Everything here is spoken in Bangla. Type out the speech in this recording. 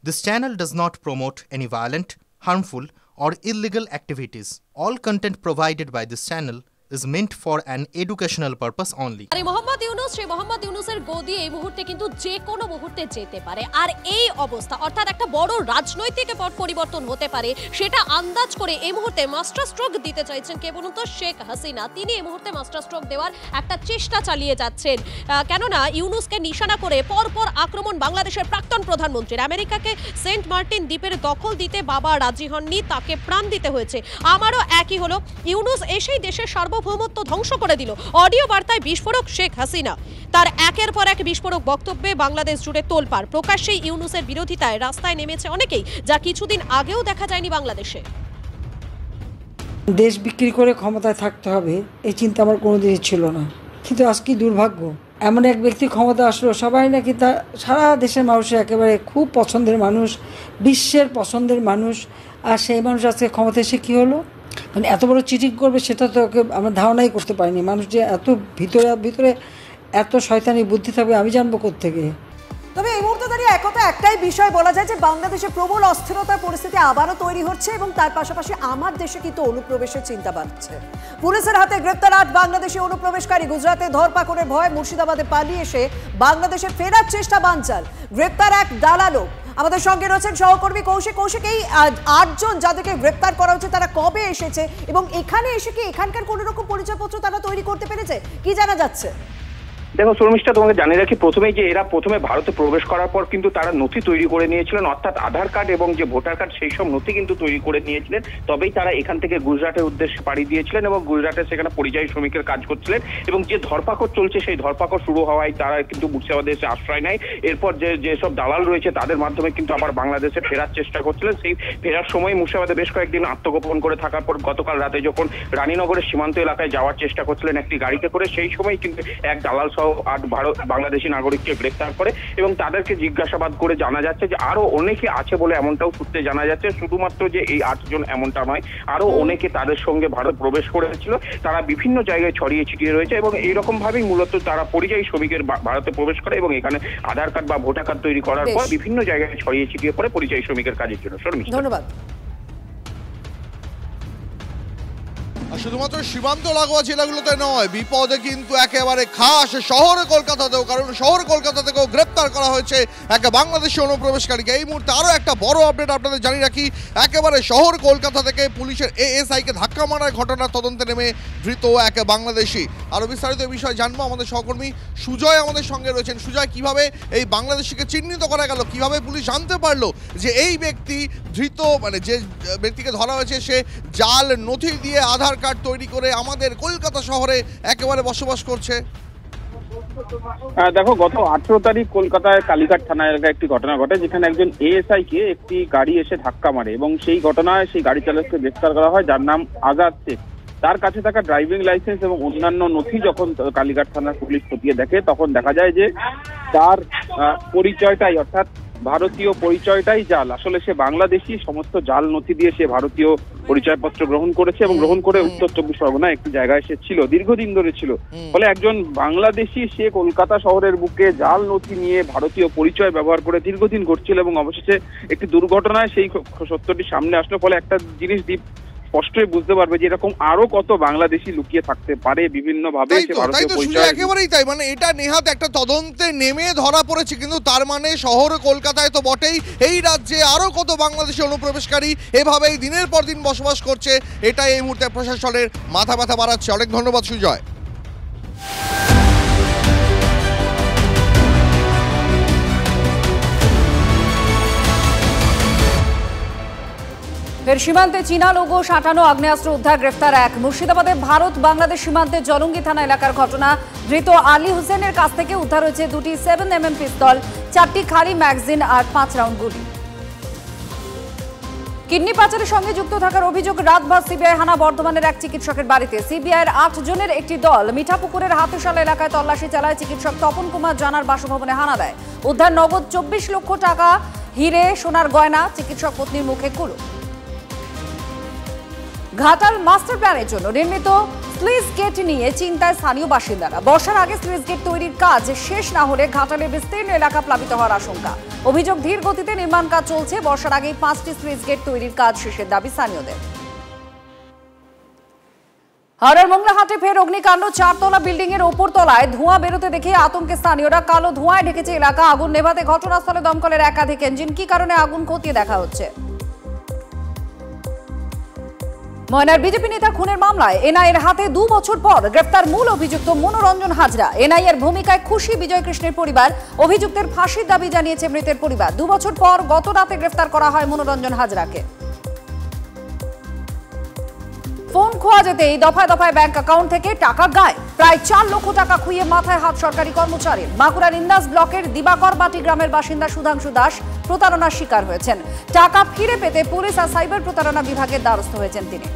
This channel does not promote any violent, harmful, or illegal activities. All content provided by this channel is meant for an educational purpose only. আরে মোহাম্মদ ইউনূস শ্রী মোহাম্মদ ইউনূসের গদি এই মুহূর্তে কিন্তু যে কোনো মুহূর্তে যেতে পারে, আর এই অবস্থা অর্থাৎ একটা বড় রাজনৈতিক পট পরিবর্তন হতে পারে সেটা আন্দাজ করে এই মুহূর্তে মাস্টার স্ট্রোক দিতে চাইছেন কে বলুন তো? শেখ হাসিনা। তিনি এই মুহূর্তে মাস্টার স্ট্রোক দেওয়ার একটা চেষ্টা চালিয়ে যাচ্ছেন, কেননা ইউনূসকে নিশানা করে পরপর আক্রমণ বাংলাদেশের প্রাক্তন প্রধানমন্ত্রীর। আমেরিকাকে সেন্ট মার্টিন দ্বীপের দখল দিতে বাবা রাজি হননি, তাকে প্রাণ দিতে হয়েছে। আমারও একই হলো, ইউনূস এসেই দেশের সার্বভৌমত্ব ধ্বংস করে দিল। অডিও বার্তায় বিস্ফোরক শেখ হাসিনা, তার একের পর এক বিস্ফোরক বক্তব্যে বাংলাদেশ জুড়ে তোলপাড়। প্রকাশ্যেই ইউনূসের বিরোধিতায় রাস্তায় নেমেছে অনেকেই, যা কিছুদিন আগেও দেখা যায়নি বাংলাদেশে। দেশ বিক্রি করে ক্ষমতায় থাকতে হবে এই চিন্তা আমার কোনোদিনই ছিল না, কিন্তু আজ কি দুর্ভাগ্য, এমন এক ব্যক্তি ক্ষমতা আসলো, সবাই নাকি তা সারা দেশের মানুষের একেবারে খুব পছন্দের মানুষ, বিশ্বের পছন্দের মানুষ, আর সেই মানুষ আজকে ক্ষমতা এসে কী হলো? মানে এত বড় চিটিং করবে সেটা তো আমরা ধারণাই করতে পারিনি। মানুষ যে এত ভিতরে এত শয়তানি বুদ্ধি থাকবে আমি জানবো কোত্থেকে। তবে এই মুহূর্তে দাঁড়িয়ে একটাই বিষয় বলা যায় যে বাংলাদেশে প্রবল অস্থিরতার পরিস্থিতি আবারও তৈরি হচ্ছে, এবং তার পাশাপাশি আমার দেশে কিন্তু অনুপ্রবেশের চিন্তা বাড়ছে। পুলিশের হাতে গ্রেপ্তার 8 বাংলাদেশি অনুপ্রবেশকারী। গুজরাতে ধরপাকড়ের ভয় মুর্শিদাবাদে পালিয়ে এসে বাংলাদেশে ফেরার চেষ্টা বানচাল। গ্রেপ্তার এক দালালও। আমাদের সঙ্গে রয়েছেন সহকর্মী কৌশিক। কৌশিক, এই 8 জন যাদেরকে গ্রেপ্তার করা হচ্ছে তারা কবে এসেছে এবং এখানে এসে কি এখানকার কোনো রকম পরিচয়পত্র তারা তৈরি করতে পেরেছে, কি জানা যাচ্ছে? দেখো শর্মিষ্ঠা, তোমাকে জানিয়ে রাখি প্রথমেই যে এরা প্রথমে ভারতে প্রবেশ করার পর কিন্তু তারা নথি তৈরি করে নিয়েছিলেন, অর্থাৎ আধার কার্ড এবং যে ভোটার কার্ড সেই সব নথি কিন্তু তৈরি করে নিয়েছিলেন। তবেই তারা এখান থেকে গুজরাটের উদ্দেশ্যে পাড়ি দিয়েছিলেন এবং গুজরাটে সেখানে পরিযায়ী শ্রমিকের কাজ করছিলেন। এবং যে ধরপাকড় চলছে সেই ধরপাকড় শুরু হওয়ায় তারা কিন্তু মুর্শিদাবাদে এসে আশ্রয় নেয়। এরপর যেসব দালাল রয়েছে তাদের মাধ্যমে কিন্তু আবার বাংলাদেশে ফেরার চেষ্টা করছিলেন। সেই ফেরার সময় মুর্শিদাবাদে বেশ কয়েকদিন আত্মগোপন করে থাকার পর গতকাল রাতে যখন রানীনগরের সীমান্ত এলাকায় যাওয়ার চেষ্টা করছিলেন একটি গাড়িতে করে, সেই সময় কিন্তু এক দালাল সহ 8 বাংলাদেশি নাগরিককে গ্রেপ্তার করে এবং তাদেরকে জিজ্ঞাসাবাদ করে জানা যাচ্ছে যে আরো অনেকে আছে বলে, এমনটাও সূত্রে জানা যাচ্ছে। শুধুমাত্র যে এই 8 জন এমনটা নয়, আরো অনেকে তাদের সঙ্গে ভারত প্রবেশ করেছিল, তারা বিভিন্ন জায়গায় ছড়িয়ে ছিটিয়ে রয়েছে এবং এইরকম ভাবেই মূলত তারা পরিযায়ী শ্রমিকের ভারতে প্রবেশ করে এবং এখানে আধার কার্ড বা ভোটার কার্ড তৈরি করার পর বিভিন্ন জায়গায় ছড়িয়ে ছিটিয়ে পড়ে পরিযায়ী শ্রমিকের কাজের জন্য। ধন্যবাদ। শুধুমাত্র সীমান্ত লাগোয়া জেলাগুলোতে নয়, বিপদে কিন্তু একেবারে খাস শহর কলকাতাতেও, কারণ শহর কলকাতা থেকেও গ্রেপ্তার করা হয়েছে এক বাংলাদেশি অনুপ্রবেশকারীকে। এই মুহূর্তে আরও একটা বড় আপডেট আপনাদের জানিয়ে রাখি, একেবারে শহর কলকাতা থেকে পুলিশের এএসআইকে ধাক্কা মারার ঘটনার তদন্তে নেমে ধৃত এক বাংলাদেশি। আরও বিস্তারিত বিষয় জানবো, আমাদের সহকর্মী সুজয় আমাদের সঙ্গে রয়েছেন। সুজয়, কিভাবে এই বাংলাদেশিকে চিহ্নিত করা গেল, কিভাবে পুলিশ জানতে পারলো যে এই ব্যক্তি ধৃত, মানে যে ব্যক্তিকে ধরা হয়েছে সে জাল নথি দিয়ে আধার কার্ড তৈরি করে আমাদের কলকাতা শহরে একেবারে বসবাস করছে? দেখো, গত 18 তারিখ কলকাতায় কালীঘাট থানা এলাকায় একটি ঘটনা ঘটে, যেখানে একজন এএসআই কে একটি গাড়ি এসে ধাক্কা মারে এবং সেই ঘটনায় সেই গাড়ি চালককে গ্রেফতার করা হয়, যার নাম আজাদ শেখ। তার কাছে থাকা ড্রাইভিং লাইসেন্স এবং অন্যান্য নথি যখন কালীঘাট থানার পুলিশ খতিয়ে দেখে, তখন দেখা যায় যে তার পরিচয়টাই, অর্থাৎ ভারতীয় পরিচয়টাই জাল। আসলে সে বাংলাদেশি, সমস্ত জাল নথি দিয়ে সে ভারতীয় পরিচয়পত্র গ্রহণ করেছে এবং গ্রহণ করে উত্তর 24 পরগনায় একটি জায়গায় সে ছিল, দীর্ঘদিন ধরে ছিল। ফলে একজন বাংলাদেশি সে কলকাতা শহরের বুকে জাল নথি নিয়ে ভারতীয় পরিচয় ব্যবহার করে দীর্ঘদিন ঘটছিল এবং অবশেষে একটি দুর্ঘটনায় সেই সত্যটি সামনে আসলো। ফলে একটা জিনিস স্পষ্টই বুঝতে পারবে যে এরকম আরো কত বাংলাদেশি লুকিয়ে থাকতে পারে বিভিন্ন ভাবে। একেবারেই তাই, মানে এটা নেহাত একটা তদন্তে নেমে ধরা পড়েছে, কিন্তু তার মানে শহর কলকাতায় তো বটেই, এই রাজ্যে আরো কত বাংলাদেশি অনুপ্রবেশকারী এভাবেই দিনের পর দিন বসবাস করছে, এটা এই মুহূর্তে প্রশাসনের মাথা ব্যথা বাড়াচ্ছে। অনেক ধন্যবাদ সুজয়। ফের সীমান্তে চীনা লোগো সাঁটানো আগ্নেয়াস্ত্র উদ্ধার, গ্রেফতার এক। মুর্শিদাবাদে ভারত বাংলাদেশ সীমান্তে জলঙ্গি থানা এলাকার ঘটনা। ধৃত আলী হোসেনের কাছ থেকে উদ্ধার হয়েছে 2টি 7mm পিস্তল, 4টি খালি ম্যাগাজিন আর 5 রাউন্ড গুলি। কিডনি পাচারের সঙ্গে যুক্ত থাকার অভিযোগ, রাতভর সিবিআই হানা বর্ধমানের এক চিকিৎসকের বাড়িতে। সিবিআইয়ের 8 জনের একটি দল মিঠাপুকুরের হাতিশালা এলাকায় তল্লাশি চালায়। চিকিৎসক তপন কুমার জানার বাসভবনে হানা দেয়। উদ্ধার নগদ 24 লক্ষ টাকা, হিরে, সোনার গয়না। চিকিৎসক পত্নীর মুখে কুলু। ঘাটাল মাস্টার প্ল্যানের জন্য নির্মিত স্লুইস গেট নিয়ে চিন্তায় স্থানীয় বাসিন্দারা। বর্ষার আগে স্লুইস গেট তৈরির কাজ শেষ না হলে ঘাটালের বিস্তীর্ণ এলাকা প্লাবিত হওয়ার আশঙ্কা। অভিযোগ ধীর গতিতে নির্মাণ কাজ চলছে। বর্ষার আগেই 5টি স্লুইস গেট তৈরির কাজ শেষের দাবি স্থানীয়দের। হাওড়ার মোংলাহাটে ফের অগ্নিকাণ্ড। 4তলা বিল্ডিং এর ওপর তলায় ধোঁয়া বেরোতে দেখে আতঙ্কে স্থানীয়রা। কালো ধোঁয়ায় ঢেকেছে এলাকা। আগুন নেভাতে ঘটনাস্থলে দমকলের একাধিক ইঞ্জিন। কি কারণে আগুন খতিয়ে দেখা হচ্ছে। ময়নার বিজেপি নেতা খুনের মামলায় এনআইএর হাতে 2 বছর পর গ্রেফতার মূল অভিযুক্ত মনোরঞ্জন হাজরা। এনআইএর ভূমিকায় খুশি বিজয় কৃষ্ণের পরিবার। অভিযুক্তের ফাঁসির দাবি জানিয়েছে মৃতের পরিবার। 2 বছর পর গত রাতে গ্রেফতার করা হয় মনোরঞ্জন হাজরাকে। ফোন খোয়া যেতেই দফায় দফায় ব্যাংক অ্যাকাউন্ট থেকে টাকা গায়েব। প্রায় 4 লক্ষ টাকা খুইয়ে মাথায় হাত সরকারি কর্মচারীর। বাঁকুড়ার ইন্দাস ব্লকের দিবাকর বাটি গ্রামের বাসিন্দা সুধাংশু দাস প্রতারণার শিকার হয়েছেন। টাকা ফিরে পেতে পুলিশ আর সাইবার প্রতারণা বিভাগের দ্বারস্থ হয়েছেন তিনি।